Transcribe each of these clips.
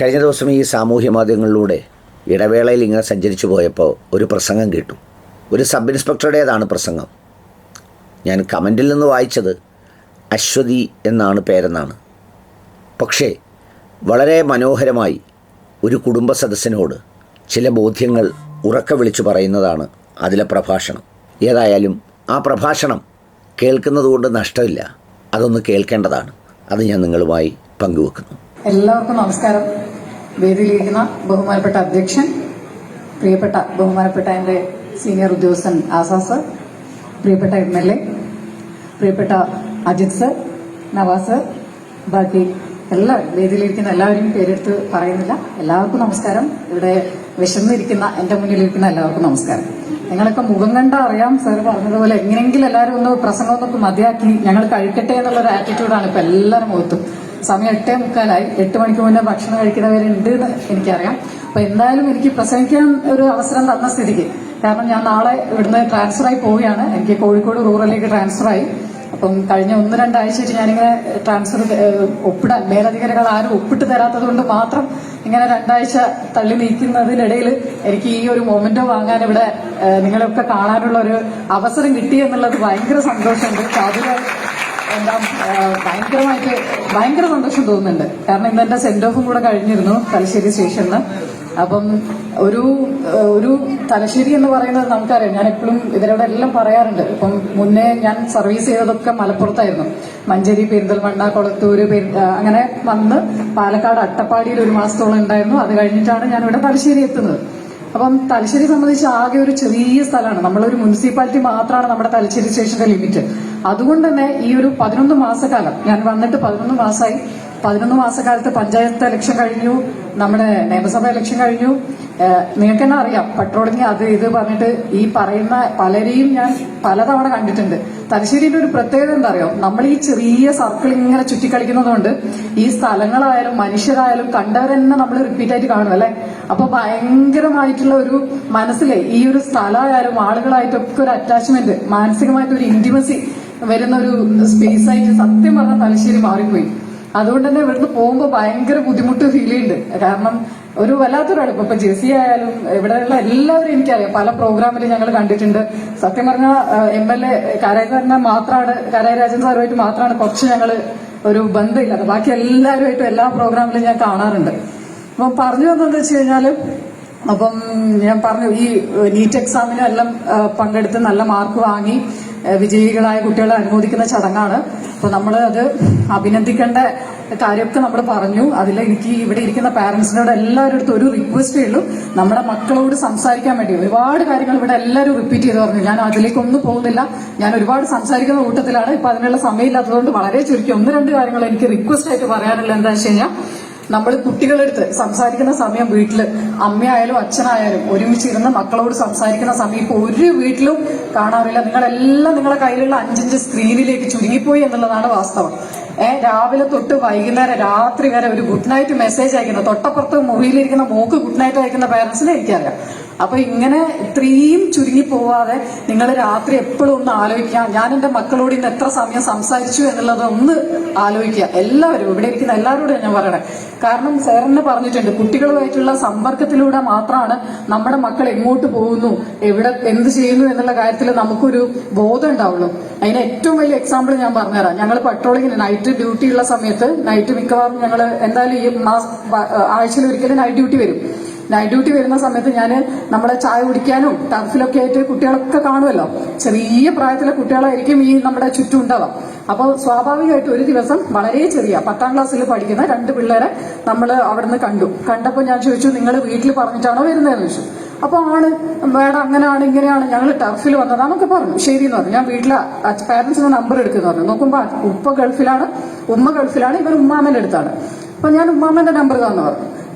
കഴിഞ്ഞ ദിവസം ഈ സാമൂഹ്യ മാധ്യമങ്ങളിലൂടെ ഇടവേളയിൽ ഇങ്ങനെ സഞ്ചരിച്ചു പോയപ്പോൾ ഒരു പ്രസംഗം കേട്ടു. ഒരു സബ് ഇൻസ്പെക്ടറുടേതാണ് പ്രസംഗം. ഞാൻ കമൻറ്റിൽ നിന്ന് വായിച്ചത് അശ്വതി എന്നാണ് പേരെന്നാണ്. പക്ഷേ വളരെ മനോഹരമായി ഒരു കുടുംബ സദസ്സിനോട് ചില ബോധ്യങ്ങൾ ഉറക്കെ വിളിച്ചു പറയുന്നതാണ് അതിലെ പ്രഭാഷണം. ഏതായാലും ആ പ്രഭാഷണം കേൾക്കുന്നതുകൊണ്ട് നഷ്ടമില്ല, അതൊന്ന് കേൾക്കേണ്ടതാണ്. അത് ഞാൻ നിങ്ങളുമായി പങ്കുവെക്കുന്നു. എല്ലാവർക്കും നമസ്കാരം. വേദിയിലിരിക്കുന്ന ബഹുമാനപ്പെട്ട അധ്യക്ഷൻ, പ്രിയപ്പെട്ട ബഹുമാനപ്പെട്ട എൻ്റെ സീനിയർ ഉദ്യോഗസ്ഥൻ ആസാസ്, പ്രിയപ്പെട്ട MLA, പ്രിയപ്പെട്ട അജിത് സർ, നവാസ്, ബാക്കി വേദിയിലിരിക്കുന്ന എല്ലാവരെയും പേരെടുത്ത് പറയുന്നില്ല. എല്ലാവർക്കും നമസ്കാരം. ഇവിടെ വിശന്നിരിക്കുന്ന എൻ്റെ മുന്നിലിരിക്കുന്ന എല്ലാവർക്കും നമസ്കാരം. നിങ്ങളൊക്കെ മുഖം കണ്ടാ അറിയാം, സാർ പറഞ്ഞതുപോലെ എങ്ങനെയെങ്കിലും എല്ലാവരും ഒന്ന് പ്രസംഗം ഒന്നൊക്കെ മതിയാക്കി ഞങ്ങൾ കഴിക്കട്ടെ എന്നുള്ളൊരു ആറ്റിറ്റ്യൂഡാണ് ഇപ്പൊ എല്ലാവരും മുഖത്തും. സമയം 8:45, 8 മണിക്ക് മുന്നേ ഭക്ഷണം കഴിക്കുന്നവരുണ്ട് എന്ന് എനിക്കറിയാം. അപ്പൊ എന്തായാലും എനിക്ക് പ്രസംഗിക്കാൻ ഒരു അവസരം തന്ന സ്ഥിതിക്ക്, കാരണം ഞാൻ നാളെ ഇവിടുന്ന് ട്രാൻസ്ഫറായി പോവുകയാണ്. എനിക്ക് കോഴിക്കോട് റൂറലിലേക്ക് ട്രാൻസ്ഫറായി. അപ്പം കഴിഞ്ഞ 1-2 ആഴ്ചയായിട്ട് ഞാനിങ്ങനെ ട്രാൻസ്ഫർ ഒപ്പിടാൻ മേലധികാരികൾ ആരും ഒപ്പിട്ട് തരാത്തത് കൊണ്ട് മാത്രം ഇങ്ങനെ 2 ആഴ്ച തള്ളി നീക്കുന്നതിനിടയിൽ എനിക്ക് ഈ ഒരു മൊമെന്റോ വാങ്ങാൻ ഇവിടെ നിങ്ങളൊക്കെ കാണാനുള്ള ഒരു അവസരം കിട്ടി എന്നുള്ളത് ഭയങ്കര സന്തോഷമുണ്ട്. അതില് എന്താ ഭയങ്കര സന്തോഷം തോന്നുന്നുണ്ട്. കാരണം ഇന്ന് എന്റെ സെന്റ് ഓഫും കൂടെ കഴിഞ്ഞിരുന്നു തലശ്ശേരി സ്റ്റേഷനിൽ. അപ്പം ഒരു തലശ്ശേരി എന്ന് പറയുന്നത് നമുക്കറിയാം. ഞാൻ എപ്പോഴും ഇവരോട് എല്ലാം പറയാറുണ്ട്. ഇപ്പം മുന്നേ ഞാൻ സർവീസ് ചെയ്തതൊക്കെ മലപ്പുറത്തായിരുന്നു. മഞ്ചേരി, പെരിന്തൽമണ്ണ, കൊളത്തൂര്, അങ്ങനെ വന്ന് പാലക്കാട് അട്ടപ്പാടിയിൽ 1 മാസത്തോളം ഉണ്ടായിരുന്നു. അത് കഴിഞ്ഞിട്ടാണ് ഞാൻ ഇവിടെ തലശ്ശേരി എത്തുന്നത്. അപ്പം തലശ്ശേരി സംബന്ധിച്ച് ആകെ ഒരു ചെറിയ സ്ഥലമാണ്. നമ്മളൊരു മുനിസിപ്പാലിറ്റി മാത്രമാണ് നമ്മുടെ തലശ്ശേരി സ്റ്റേഷന്റെ ലിമിറ്റ്. അതുകൊണ്ട് തന്നെ ഈ ഒരു 11 മാസക്കാലം ഞാൻ വന്നിട്ട് 11 മാസമായി. 11 മാസക്കാലത്ത് പഞ്ചായത്ത് ഇലക്ഷൻ കഴിഞ്ഞു, നമ്മുടെ നിയമസഭ ഇലക്ഷൻ കഴിഞ്ഞു. നിങ്ങൾക്ക് തന്നെ അറിയാം, പെട്രോളിങ് അത് ഇത് പറഞ്ഞിട്ട് ഈ പറയുന്ന പലരെയും ഞാൻ പലതവണ കണ്ടിട്ടുണ്ട്. തലശ്ശേരിയുടെ ഒരു പ്രത്യേകത എന്താ അറിയോ, നമ്മൾ ഈ ചെറിയ സർക്കിൾ ഇങ്ങനെ ചുറ്റിക്കളിക്കുന്നതുകൊണ്ട് ഈ സ്ഥലങ്ങളായാലും മനുഷ്യരായാലും കണ്ടവരെന്നെ നമ്മൾ റിപ്പീറ്റ് ആയിട്ട് കാണും അല്ലെ. അപ്പൊ ഭയങ്കരമായിട്ടുള്ള ഒരു മനസ്സിലെ ഈ ഒരു സ്ഥലമായാലും ആളുകളായിട്ടൊക്കെ ഒരു അറ്റാച്ച്മെന്റ്, മാനസികമായിട്ട് ഒരു ഇന്റിമസി വരുന്ന ഒരു സ്പേസ് ആയിട്ട് സത്യം പറഞ്ഞ തലശ്ശേരി മാറിപ്പോയി. അതുകൊണ്ട് തന്നെ ഇവിടുന്ന് പോകുമ്പോൾ ഭയങ്കര ബുദ്ധിമുട്ട് ഫീൽ ചെയ്യുന്നുണ്ട്. കാരണം ഒരു വല്ലാത്തൊരു അടുപ്പം. ഇപ്പൊ ജെസി ആയാലും ഇവിടെയുള്ള എല്ലാവരും എനിക്കറിയാം. പല പ്രോഗ്രാമിൽ ഞങ്ങൾ കണ്ടിട്ടുണ്ട്. സത്യം പറഞ്ഞാൽ MLA കരായരാജൻ സാറുമായിട്ട് മാത്രമാണ് കുറച്ച് ഞങ്ങൾ ഒരു ബന്ധമില്ലാതെ, ബാക്കി എല്ലാവരുമായിട്ടും എല്ലാ പ്രോഗ്രാമിലും ഞാൻ കാണാറുണ്ട്. അപ്പം പറഞ്ഞു വന്നതെന്ന് വെച്ച് കഴിഞ്ഞാല്, അപ്പം ഞാൻ പറഞ്ഞു ഈ നീറ്റ് എക്സാമിനും എല്ലാം പങ്കെടുത്ത് നല്ല മാർക്ക് വാങ്ങി വിജയികളായ കുട്ടികളെ അനുമോദിക്കുന്ന ചടങ്ങാണ്. അപ്പൊ നമ്മൾ അത് അഭിനന്ദിക്കേണ്ട കാര്യമൊക്കെ നമ്മൾ പറഞ്ഞു. അതിൽ എനിക്ക് ഇവിടെ ഇരിക്കുന്ന പാരന്റ്സിനോട് എല്ലാവരുടെ അടുത്തും ഒരു റിക്വസ്റ്റേ ഉള്ളൂ, നമ്മുടെ മക്കളോട് സംസാരിക്കാൻ വേണ്ടി ഒരുപാട് കാര്യങ്ങൾ ഇവിടെ എല്ലാവരും റിപ്പീറ്റ് ചെയ്ത് പറഞ്ഞു. ഞാൻ അതിലേക്കൊന്നും പോകുന്നില്ല. ഞാൻ ഒരുപാട് സംസാരിക്കുന്ന കൂട്ടത്തിലാണ്. ഇപ്പൊ അതിനുള്ള സമയമില്ലാത്തതുകൊണ്ട് വളരെ ചുരുക്കി 1-2 കാര്യങ്ങൾ എനിക്ക് റിക്വസ്റ്റ് ആയിട്ട് പറയാനുള്ളത് എന്താ വെച്ച് കഴിഞ്ഞാൽ, നമ്മൾ കുട്ടികളെടുത്ത് സംസാരിക്കുന്ന സമയം വീട്ടില് അമ്മയായാലും അച്ഛനായാലും ഒരുമിച്ചിരുന്ന് മക്കളോട് സംസാരിക്കുന്ന സമയം ഇപ്പൊ ഒരു വീട്ടിലും കാണാറില്ല. നിങ്ങളെല്ലാം നിങ്ങളുടെ കയ്യിലുള്ള 5-5 സ്ക്രീനിലേക്ക് ചുരുങ്ങിപ്പോയി എന്നുള്ളതാണ് വാസ്തവം. രാവിലെ തൊട്ട് വൈകുന്നേരം രാത്രി വരെ ഒരു ഗുഡ് നൈറ്റ് മെസ്സേജ് അയക്കുന്ന, തൊട്ടപ്പുറത്ത് മുറിയിലിരിക്കുന്ന മോക്ക് ഗുഡ് നൈറ്റ് അയക്കുന്ന പേരൻസിനെ എനിക്കറിയാം. അപ്പൊ ഇങ്ങനെ ഇത്രയും ചുരുങ്ങി പോവാതെ നിങ്ങൾ രാത്രി എപ്പോഴും ഒന്ന് ആലോചിക്കുക, ഞാൻ എന്റെ മക്കളോട് ഇന്ന് എത്ര സമയം സംസാരിച്ചു എന്നുള്ളത് ഒന്ന് ആലോചിക്കുക. എല്ലാവരും ഇവിടെ ഇരിക്കുന്ന എല്ലാവരോടും ഞാൻ പറയണേ. കാരണം സാറിന് പറഞ്ഞിട്ടുണ്ട്, കുട്ടികളുമായിട്ടുള്ള സമ്പർക്കത്തിലൂടെ മാത്രമാണ് നമ്മുടെ മക്കൾ എങ്ങോട്ട് പോകുന്നു, എവിടെ എന്ത് ചെയ്യുന്നു എന്നുള്ള കാര്യത്തിൽ നമുക്കൊരു ബോധം ഉണ്ടാവുള്ളൂ. അതിന് ഏറ്റവും വലിയ എക്സാമ്പിൾ ഞാൻ പറഞ്ഞുതരാം. ഞങ്ങൾ പെട്രോളിങ്ങിന് നൈറ്റ് ഡ്യൂട്ടി ഉള്ള സമയത്ത്, നൈറ്റ് മിക്കവാറും ഞങ്ങൾ എന്തായാലും ഈ ആഴ്ചയിൽ ഒരിക്കലും നൈറ്റ് ഡ്യൂട്ടി വരും. നൈറ്റ് ഡ്യൂട്ടി വരുന്ന സമയത്ത് ഞാൻ നമ്മളെ ചായ കുടിക്കാനും ടർഫിലൊക്കെ ആയിട്ട് കുട്ടികളൊക്കെ കാണുമല്ലോ. ചെറിയ പ്രായത്തിലെ കുട്ടികളായിരിക്കും ഈ നമ്മുടെ ചുറ്റും ഉണ്ടാവാം. അപ്പോൾ സ്വാഭാവികമായിട്ട് ഒരു ദിവസം വളരെ ചെറിയ 10ാം ക്ലാസ്സിൽ പഠിക്കുന്ന 2 പിള്ളേരെ നമ്മൾ അവിടുന്ന് കണ്ടപ്പോൾ ഞാൻ ചോദിച്ചു, നിങ്ങൾ വീട്ടിൽ പറഞ്ഞിട്ടാണോ വരുന്നതെന്ന് ചോദിച്ചു. അപ്പൊ വേണം അങ്ങനെയാണ് ഇങ്ങനെയാണ് ഞങ്ങൾ ടർഫിൽ വന്നതാന്നൊക്കെ പറഞ്ഞു. ശരി എന്ന് പറഞ്ഞു. ഞാൻ വീട്ടിലെ പാരന്റ്സിന്റെ നമ്പർ എടുക്കുന്നു പറഞ്ഞു. നോക്കുമ്പോ ഉപ്പ ഗൾഫിലാണ്, ഉമ്മ ഗൾഫിലാണ്, ഇവർ ഉമ്മാമന്റെ അടുത്താണ്. അപ്പൊ ഞാൻ ഉമ്മാമന്റെ നമ്പർ തന്നു പറഞ്ഞു.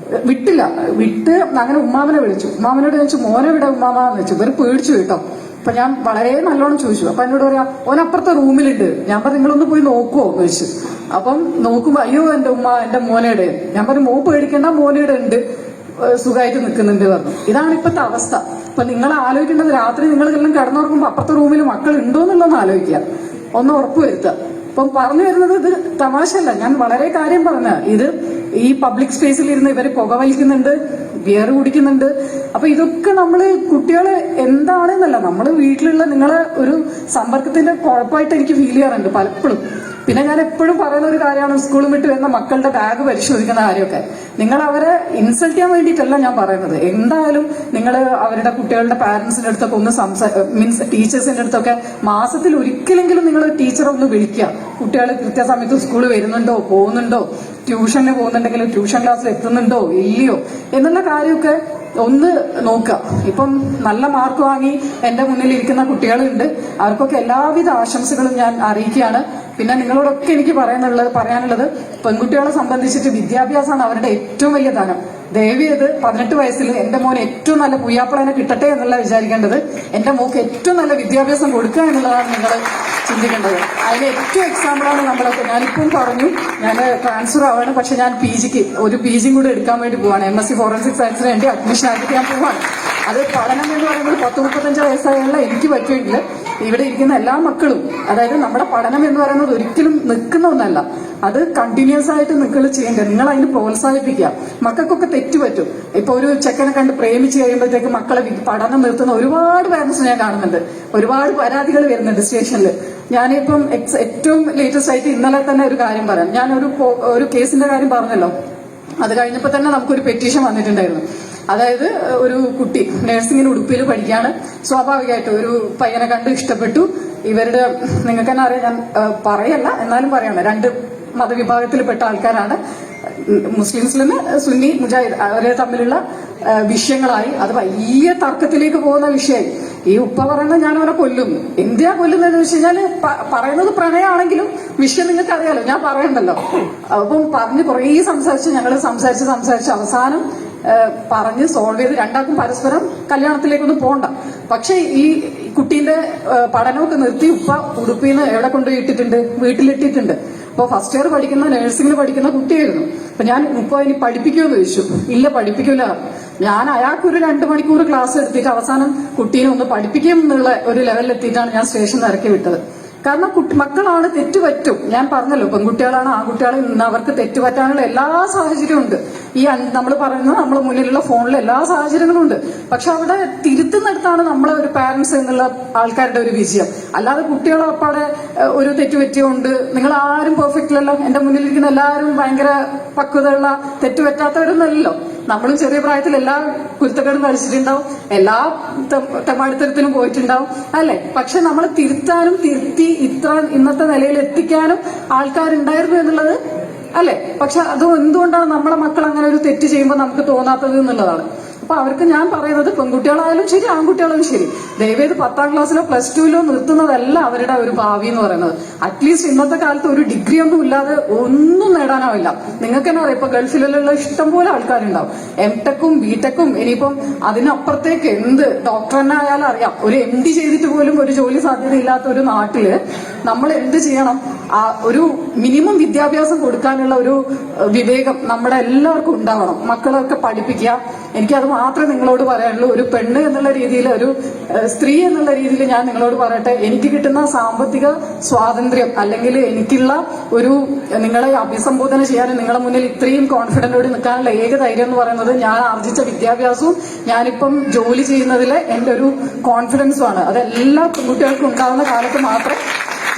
വിട്ട് അങ്ങനെ ഉമ്മാമനെ വിളിച്ചു. ഉമ്മാമനോട് ചോദിച്ചു, മോനെ ഇവിടെ ഉമ്മാമെന്ന് വെച്ചു. ഇവർ പേടിച്ചു കേട്ടോ. അപ്പൊ ഞാൻ വളരെ നല്ലോണം ചോദിച്ചു. അപ്പൊ എന്നോട് പറയാ, ഓനപ്പുറത്തെ റൂമിലുണ്ട്. ഞാൻ പറഞ്ഞു, നിങ്ങളൊന്ന് പോയി നോക്കുവോ എന്ന് ചോദിച്ചു. അപ്പം നോക്കുമ്പോ, അയ്യോ എന്റെ ഉമ്മ എന്റെ മോനയുടെ. ഞാൻ പറഞ്ഞു, മോ പേടിക്കേണ്ട, മോനയുടെ ഉണ്ട്, സുഖമായിട്ട് നിൽക്കുന്നുണ്ട് പറഞ്ഞു. ഇതാണ് ഇപ്പോഴത്തെ അവസ്ഥ. അപ്പൊ നിങ്ങൾ ആലോചിക്കേണ്ടത്, രാത്രി നിങ്ങളെല്ലാം കിടന്നുറങ്ങുമ്പോ അപ്പുറത്തെ റൂമിൽ മക്കൾ ഉണ്ടോ എന്നുള്ളതൊന്ന് ആലോചിക്കുക, ഒന്ന് ഉറപ്പുവരുത്തുക. അപ്പം പറഞ്ഞു വരുന്നത് ഇത് തമാശയല്ല, ഞാൻ വളരെ കാര്യം പറഞ്ഞ ഇത് ഈ പബ്ലിക് സ്പേസിൽ ഇരുന്ന് ഇവർ പുകവലിക്കുന്നുണ്ട്, ബിയർ കുടിക്കുന്നുണ്ട്. അപ്പൊ ഇതൊക്കെ നമ്മള് കുട്ടികള് എന്താണെന്നല്ല, നമ്മള് വീട്ടിലുള്ള നിങ്ങളെ ഒരു സമ്പർക്കത്തിന്റെ കുഴപ്പമായിട്ട് എനിക്ക് ഫീൽ ചെയ്യാറുണ്ട് പലപ്പോഴും. പിന്നെ ഞാൻ എപ്പോഴും പറയുന്ന ഒരു കാര്യമാണ് സ്കൂളിൽ വിട്ട് വരുന്ന മക്കളുടെ ബാഗ് പരിശോധിക്കുന്ന കാര്യമൊക്കെ. നിങ്ങൾ അവരെ ഇൻസൾട്ട് ചെയ്യാൻ വേണ്ടിയിട്ടല്ല ഞാൻ പറയുന്നത്. എന്തായാലും നിങ്ങൾ അവരുടെ കുട്ടികളുടെ പാരന്റ്സിന്റെ അടുത്തൊക്കെ ഒന്ന് മീൻസ് ടീച്ചേഴ്സിന്റെ അടുത്തൊക്കെ മാസത്തിൽ ഒരിക്കലെങ്കിലും നിങ്ങൾ ടീച്ചറെ ഒന്ന് വിളിക്കുക. കുട്ടികൾ കൃത്യസമയത്ത് സ്കൂളിൽ വരുന്നുണ്ടോ, പോകുന്നുണ്ടോ, ട്യൂഷന് പോകുന്നുണ്ടെങ്കിൽ ട്യൂഷൻ ക്ലാസ്സിൽ എത്തുന്നുണ്ടോ ഇല്ലയോ എന്നുള്ള കാര്യമൊക്കെ ഒന്ന് നോക്കുക. ഇപ്പം നല്ല മാർക്ക് വാങ്ങി എന്റെ മുന്നിൽ ഇരിക്കുന്ന കുട്ടികളുണ്ട്, അവർക്കൊക്കെ എല്ലാവിധ ആശംസകളും ഞാൻ അറിയിക്കുകയാണ്. പിന്നെ നിങ്ങളോടൊക്കെ എനിക്ക് പറയാനുള്ളത് പെൺകുട്ടികളെ സംബന്ധിച്ചിട്ട് വിദ്യാഭ്യാസമാണ് അവരുടെ ഏറ്റവും വലിയ ധനം. ദയവേത് 18 വയസ്സിൽ എന്റെ മോൻ ഏറ്റവും നല്ല പുയ്യാപ്പിളനെ കിട്ടട്ടെ എന്നല്ല വിചാരിക്കേണ്ടത്, എന്റെ മോക്ക് ഏറ്റവും നല്ല വിദ്യാഭ്യാസം കൊടുക്കുക എന്നുള്ളതാണ് നിങ്ങൾ ചിന്തിക്കേണ്ടത്. അതിന് ഏറ്റവും എക്സാമ്പിളാണ് നമ്മളൊക്കെ. ഞാനിപ്പം പറഞ്ഞു ഞാൻ ട്രാൻസ്ഫർ ആവാണ്, പക്ഷെ ഞാൻ ഒരു പി ജിയും കൂടെ എടുക്കാൻ വേണ്ടി പോവാണ്. MSc ഫോറൻസിക് സയൻസിന് വേണ്ടി അഡ്മിഷൻ ആക്കിയിട്ട് ഞാൻ പോവാണ്. അത് പഠനം എന്ന് പറയുന്നത് 10-35 വയസ്സായുള്ള എനിക്ക് പറ്റുമെങ്കിൽ ഇവിടെ ഇരിക്കുന്ന എല്ലാ മക്കളും, അതായത് നമ്മുടെ പഠനം എന്ന് പറയുന്നത് ഒരിക്കലും നിൽക്കുന്ന ഒന്നല്ല, അത് കണ്ടിന്യൂസ് ആയിട്ട് നിങ്ങൾ ചെയ്യേണ്ടത്. നിങ്ങൾ അതിന് പ്രോത്സാഹിപ്പിക്കുക. മക്കൾക്കൊക്കെ തെറ്റുപറ്റും. ഇപ്പൊ ഒരു ചെക്കനെ കണ്ട് പ്രേമിച്ച് കഴിയുമ്പോഴത്തേക്ക് മക്കളെ പഠനം നിർത്തുന്ന ഒരുപാട് പാരന്റ്സ് ഞാൻ കാണുന്നുണ്ട്. ഒരുപാട് പരാതികൾ വരുന്നുണ്ട് സ്റ്റേഷനിൽ. ഞാനിപ്പം ഏറ്റവും ലേറ്റസ്റ്റ് ആയിട്ട് ഇന്നലെ തന്നെ ഒരു കാര്യം പറയാം. ഞാൻ ഒരു കേസിന്റെ കാര്യം പറഞ്ഞല്ലോ, അത് കഴിഞ്ഞപ്പോൾ തന്നെ നമുക്കൊരു പെറ്റീഷൻ വന്നിട്ടുണ്ടായിരുന്നു. അതായത് ഒരു കുട്ടി നഴ്സിംഗിന് ഉടുപ്പിൽ പഠിക്കുകയാണ്. സ്വാഭാവികമായിട്ട് ഒരു പയ്യനെ കണ്ട് ഇഷ്ടപ്പെട്ടു. ഇവരുടെ നിങ്ങൾക്ക് തന്നെ അറിയാം, ഞാൻ പറയല്ല എന്നാലും പറയാണ്, 2 മതവിഭാഗത്തിൽപ്പെട്ട ആൾക്കാരാണ്. മുസ്ലിംസിൽ നിന്ന് സുന്നി മുജാഹിദ് അവരെ തമ്മിലുള്ള വിഷയങ്ങളായി. അത് വലിയ തർക്കത്തിലേക്ക് പോകുന്ന വിഷയമായി. ഈ ഉപ്പ പറയുന്നത് ഞാൻ അവനെ കൊല്ലും. എന്തിനാ കൊല്ലുന്നതെന്ന് വെച്ച് കഴിഞ്ഞാൽ പറയുന്നത് പ്രണയമാണെങ്കിലും വിഷയം നിങ്ങൾക്ക് അറിയാലോ, ഞാൻ പറയണ്ടല്ലോ. അപ്പം പറഞ്ഞ് കുറേ ഞങ്ങൾ സംസാരിച്ച് അവസാനം പറഞ്ഞ് സോൾവ് ചെയ്ത് രണ്ടാൾക്കും പരസ്പരം കല്യാണത്തിലേക്കൊന്നും പോകണ്ട. പക്ഷെ ഈ കുട്ടീന്റെ പഠനമൊക്കെ നിർത്തി ഉപ്പ ഉടുപ്പിന്ന് എവിടെ കൊണ്ടുപോയി ഇട്ടിട്ടുണ്ട്, വീട്ടിലിട്ടിട്ടുണ്ട്. അപ്പോൾ ഫസ്റ്റ് ഇയർ പഠിക്കുന്ന നഴ്സിംഗിന് പഠിക്കുന്ന കുട്ടിയായിരുന്നു. അപ്പൊ ഞാൻ ഉപ്പ ഇനി പഠിപ്പിക്കുമെന്ന് ചോദിച്ചു. ഇല്ല പഠിപ്പിക്കില്ല. ഞാൻ അയാൾക്കൊരു 2 മണിക്കൂർ ക്ലാസ് എടുത്തിട്ട് അവസാനം കുട്ടീനെ ഒന്ന് പഠിപ്പിക്കും എന്നുള്ള ഒരു ലെവലിലെത്തിയിട്ടാണ് ഞാൻ സ്റ്റേഷനിൽ ഇറക്കി വിട്ടത്. കാരണം മക്കളാണ്, തെറ്റുപറ്റും. ഞാൻ പറഞ്ഞല്ലോ, പെൺകുട്ടികളാണ് ആൺകുട്ടികളെ ഇന്ന് അവർക്ക് തെറ്റുപറ്റാനുള്ള എല്ലാ സാഹചര്യവും ഉണ്ട്. ഈ നമ്മൾ പറയുന്ന നമ്മുടെ മുന്നിലുള്ള ഫോണിൽ എല്ലാ സാഹചര്യങ്ങളും ഉണ്ട്. പക്ഷെ അവിടെ തിരുത്തുന്നിടത്താണ് നമ്മളെ ഒരു പാരന്റ്സ് എന്നുള്ള ആൾക്കാരുടെ ഒരു വിജയം. അല്ലാതെ കുട്ടികളെ അപ്പാടെ ഒരു തെറ്റുപറ്റിയുണ്ട്, നിങ്ങൾ ആരും പെർഫെക്റ്റ് അല്ലല്ലോ, എന്റെ മുന്നിലിരിക്കുന്ന എല്ലാവരും ഭയങ്കര പക്വതയുള്ള തെറ്റുപറ്റാത്തവരൊന്നുമല്ലോ. നമ്മളും ചെറിയ പ്രായത്തിൽ എല്ലാ കുരുത്തക്കേടും കളിച്ചിട്ടുണ്ടാവും, എല്ലാ തെമ്മാടിത്തരത്തിനും പോയിട്ടുണ്ടാവും അല്ലെ. പക്ഷെ നമ്മൾ തിരുത്താനും തിരുത്തി ഇന്നത്തെ നിലയിൽ എത്തിക്കാനും ആൾക്കാരുണ്ടായിരുന്നു എന്നുള്ളത് അല്ലെ. പക്ഷെ അത് എന്തുകൊണ്ടാണ് നമ്മളെ മക്കൾ അങ്ങനെ ഒരു തെറ്റ് ചെയ്യുമ്പോൾ നമുക്ക് തോന്നാത്തത് എന്നുള്ളതാണ്. അപ്പൊ അവർക്ക് ഞാൻ പറയുന്നത്, പെൺകുട്ടികളായാലും ശരി ആൺകുട്ടികളായാലും ശരി, ദയവേത് 10ാം ക്ലാസ്സിലോ +2ലോ നിർത്തുന്നതല്ല അവരുടെ ഒരു ഭാവി എന്ന് പറയുന്നത്. അറ്റ്ലീസ്റ്റ് ഇന്നത്തെ കാലത്ത് ഒരു ഡിഗ്രി ഒന്നും ഇല്ലാതെ ഒന്നും നേടാനാവില്ല. നിങ്ങൾക്ക് തന്നെ അറിയാം, ഇപ്പൊ ഗൾഫിലുള്ള ഇഷ്ടംപോലെ ആൾക്കാരുണ്ടാവും, MTechഉം BTechഉം. ഇനിയിപ്പം അതിനപ്പുറത്തേക്ക് എന്ത് ഡോക്ടർ തന്നെ ആയാലും അറിയാം, ഒരു MD ചെയ്തിട്ട് പോലും ഒരു ജോലി സാധ്യത ഇല്ലാത്ത ഒരു നാട്ടില് നമ്മൾ എന്ത് ചെയ്യണം? ഒരു മിനിമം വിദ്യാഭ്യാസം കൊടുക്കാനുള്ള ഒരു വിവേകം നമ്മുടെ എല്ലാവർക്കും ഉണ്ടാവണം. മക്കളൊക്കെ പഠിപ്പിക്കുക. എനിക്കത് മാത്രമേ നിങ്ങളോട് പറയാനുള്ളൂ. ഒരു പെണ്ണ് എന്നുള്ള രീതിയിൽ, ഒരു സ്ത്രീ എന്നുള്ള രീതിയിൽ ഞാൻ നിങ്ങളോട് പറയട്ടെ, എനിക്ക് കിട്ടുന്ന സാമ്പത്തിക സ്വാതന്ത്ര്യം അല്ലെങ്കിൽ എനിക്കുള്ള ഒരു നിങ്ങളെ അഭിസംബോധന ചെയ്യാനും നിങ്ങളുടെ മുന്നിൽ ഇത്രയും കോൺഫിഡന്റോട് നിൽക്കാനുള്ള ഏക ധൈര്യം എന്ന് പറയുന്നത് ഞാൻ ആർജിച്ച വിദ്യാഭ്യാസവും ഞാനിപ്പം ജോലി ചെയ്യുന്നതിലെ എന്റെ ഒരു കോൺഫിഡൻസുമാണ്. അത് എല്ലാ പെൺകുട്ടികൾക്കും ഉണ്ടാകുന്ന കാലത്ത് മാത്രം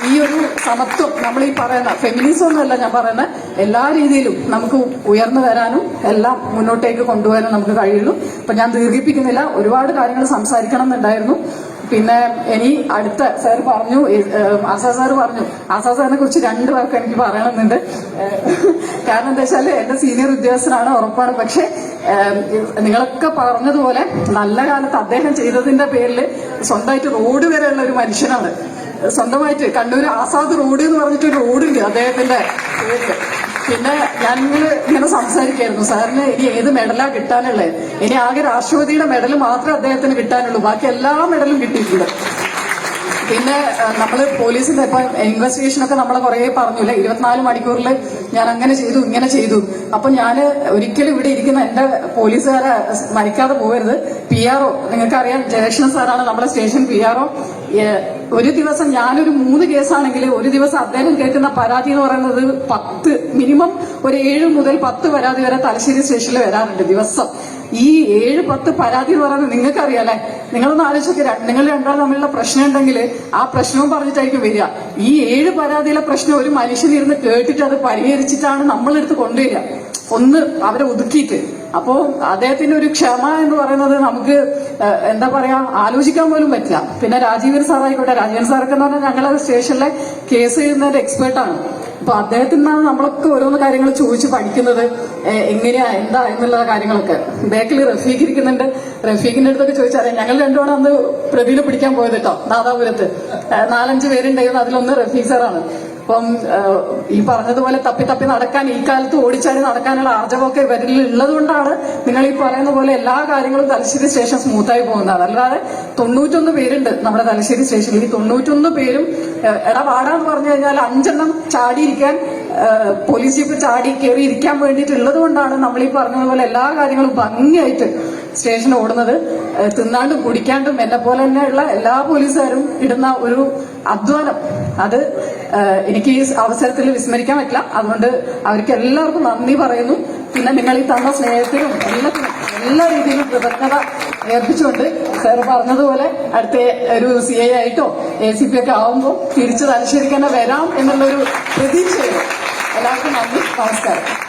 ഈ ഒരു സമത്വം, നമ്മൾ ഈ പറയുന്ന ഫെമിനിസം ഒന്നുമല്ല ഞാൻ പറയുന്നത്, എല്ലാ രീതിയിലും നമുക്ക് ഉയർന്നു വരാനും എല്ലാം മുന്നോട്ടേക്ക് കൊണ്ടുപോകാനും നമുക്ക് കഴിയുള്ളൂ. അപ്പൊ ഞാൻ ദീർഘിപ്പിക്കുന്നില്ല, ഒരുപാട് കാര്യങ്ങൾ സംസാരിക്കണം എന്നുണ്ടായിരുന്നു. പിന്നെ ഇനി അടുത്ത സാർ പറഞ്ഞു, ആസാ സാർ പറഞ്ഞു, ആസാ സാറിനെ കുറിച്ച് 2 പേർക്ക് എനിക്ക് പറയണമെന്നുണ്ട്. കാരണം എന്താ വെച്ചാൽ എന്റെ സീനിയർ ഉദ്യോഗസ്ഥനാണ്, ഉറപ്പാണ്. പക്ഷെ നിങ്ങളൊക്കെ പറഞ്ഞതുപോലെ നല്ല കാലത്ത് അദ്ദേഹം ചെയ്തതിന്റെ പേരിൽ സ്വന്തമായിട്ട് റോഡ് വരെയുള്ള ഒരു മനുഷ്യനാണ്. സ്വന്തമായിട്ട് കണ്ണൂർ ആസാദ് റോഡ് എന്ന് പറഞ്ഞിട്ട് ഒരു റോഡുണ്ട് അദ്ദേഹത്തിന്റെ പേരില്. പിന്നെ ഇങ്ങനെ സംസാരിക്കായിരുന്നു, സാറിന് ഇനി ഏത് മെഡലാ കിട്ടാനുള്ളത്? ഇനി ആകെ രാഷ്ട്രപതിയുടെ മെഡൽ മാത്രമേ അദ്ദേഹത്തിന് കിട്ടാനുള്ളൂ, ബാക്കി എല്ലാ മെഡലും കിട്ടിയിട്ടുണ്ട്. പിന്നെ നമ്മൾ പോലീസിന്റെ ഇപ്പൊ ഇൻവെസ്റ്റിഗേഷനൊക്കെ നമ്മളെ കുറെ പറഞ്ഞില്ല, 24 മണിക്കൂറിൽ ഞാൻ അങ്ങനെ ചെയ്തു ഇങ്ങനെ ചെയ്തു. അപ്പൊ ഞാൻ ഒരിക്കലും ഇവിടെ ഇരിക്കുന്ന എന്റെ പോലീസുകാരെ മരിക്കാതെ പോകരുത്. PRO നിങ്ങൾക്കറിയാം, ജയകൃഷ്ണൻ സാറാണ് നമ്മുടെ സ്റ്റേഷൻ PRO. ഒരു ദിവസം ഞാനൊരു 3 കേസാണെങ്കിൽ ഒരു ദിവസം അദ്ദേഹം കേൾക്കുന്ന പരാതി എന്ന് പറയുന്നത് 10 മിനിമം ഒരു 7 മുതൽ 10 പരാതി വരെ തലശ്ശേരി സ്റ്റേഷനിൽ വരാറുണ്ട് ദിവസം. ഈ 7-10 പരാതി എന്ന് പറയുന്നത് നിങ്ങൾക്കറിയാലേ. നിങ്ങളൊന്ന് ആലോചിച്ച് നിങ്ങൾ രണ്ടാളും തമ്മിലുള്ള പ്രശ്നം ഉണ്ടെങ്കിൽ ആ പ്രശ്നവും പറഞ്ഞിട്ടായിരിക്കും വരിക. ഈ 7 പരാതിയിലെ പ്രശ്നം ഒരു മനുഷ്യനിരുന്ന് കേട്ടിട്ട് അത് പരിഹരിച്ചിട്ടാണ് നമ്മളെടുത്ത് കൊണ്ടുവരിക, ഒന്ന് അവരെ ഒതുക്കിയിട്ട്. അപ്പോ അദ്ദേഹത്തിന്റെ ഒരു ക്ഷമ എന്ന് പറയുന്നത് നമുക്ക് എന്താ പറയാ ആലോചിക്കാൻ പോലും പറ്റില്ല. പിന്നെ രാജീവൻ സാർ ആയിക്കോട്ടെ, രാജീവൻ സാറൊക്കെ എന്ന് പറഞ്ഞാൽ ഞങ്ങളെ സ്റ്റേഷനിലെ കേസ് ചെയ്യുന്നതിന്റെ എക്സ്പേർട്ടാണ്. അപ്പൊ അദ്ദേഹത്തിൽ നിന്നാണ് നമ്മളൊക്കെ ഓരോന്ന് കാര്യങ്ങൾ ചോദിച്ച് പഠിക്കുന്നത്, എങ്ങനെയാ എന്താ എന്നുള്ള കാര്യങ്ങളൊക്കെ. ബാക്കിൽ റഫീഖ് ഇരിക്കുന്നുണ്ട്, റഫീഖിന്റെ അടുത്തൊക്കെ ചോദിച്ചറിയാം. ഞങ്ങൾ രണ്ടുമാണ് അന്ന് പ്രതിനെ പിടിക്കാൻ പോയത് കേട്ടോ, നാദാപുരത്ത് 4-5 പേരുണ്ടായിരുന്നു, അതിലൊന്ന് റഫീഖ് സാറാണ്. അപ്പം ഈ പറഞ്ഞതുപോലെ തപ്പി തപ്പി നടക്കാൻ, ഈ കാലത്ത് ഓടിച്ചാടി നടക്കാനുള്ള ആർജവമൊക്കെ ഇവരിൽ ഉള്ളത് കൊണ്ടാണ് നിങ്ങൾ ഈ പറയുന്ന പോലെ എല്ലാ കാര്യങ്ങളും തലശ്ശേരി സ്റ്റേഷൻ സ്മൂത്തായി പോകുന്നത്. അല്ലാതെ 91 പേരുണ്ട് നമ്മുടെ തലശ്ശേരി സ്റ്റേഷനിൽ. ഈ 91 പേരും ഇടപാടാന്ന് പറഞ്ഞു കഴിഞ്ഞാൽ 5 എണ്ണം ചാടിയിരിക്കാൻ, പോലീസ് ജീപ്പ് ചാടി കയറി ഇരിക്കാൻ വേണ്ടിയിട്ടുള്ളത് കൊണ്ടാണ് നമ്മൾ ഈ പറഞ്ഞതുപോലെ എല്ലാ കാര്യങ്ങളും ഭംഗിയായിട്ട് സ്റ്റേഷൻ ഓടുന്നത്. തിന്നാണ്ടും കുടിക്കാണ്ടും എന്നെ പോലെ തന്നെയുള്ള എല്ലാ പോലീസുകാരും ഇടുന്ന ഒരു അധ്വാനം, അത് എനിക്ക് ഈ അവസരത്തിൽ വിസ്മരിക്കാൻ പറ്റില്ല. അതുകൊണ്ട് അവർക്ക് എല്ലാവർക്കും നന്ദി പറയുന്നു. പിന്നെ നിങ്ങൾ ഈ തന്ന സ്നേഹത്തിനും എല്ലാത്തിനും എല്ലാ രീതിയിലും കൃതജ്ഞത ഏർപ്പിച്ചുകൊണ്ട് സാർ പറഞ്ഞതുപോലെ അടുത്ത ഒരു CI ആയിട്ടോ ACP ഒക്കെ ആവുമ്പോൾ തിരിച്ച് തലശ്ശേരിക്ക് തന്നെ വരാം എന്നുള്ളൊരു പ്രതീക്ഷയാണ്. എല്ലാവർക്കും നന്ദി, നമസ്കാരം.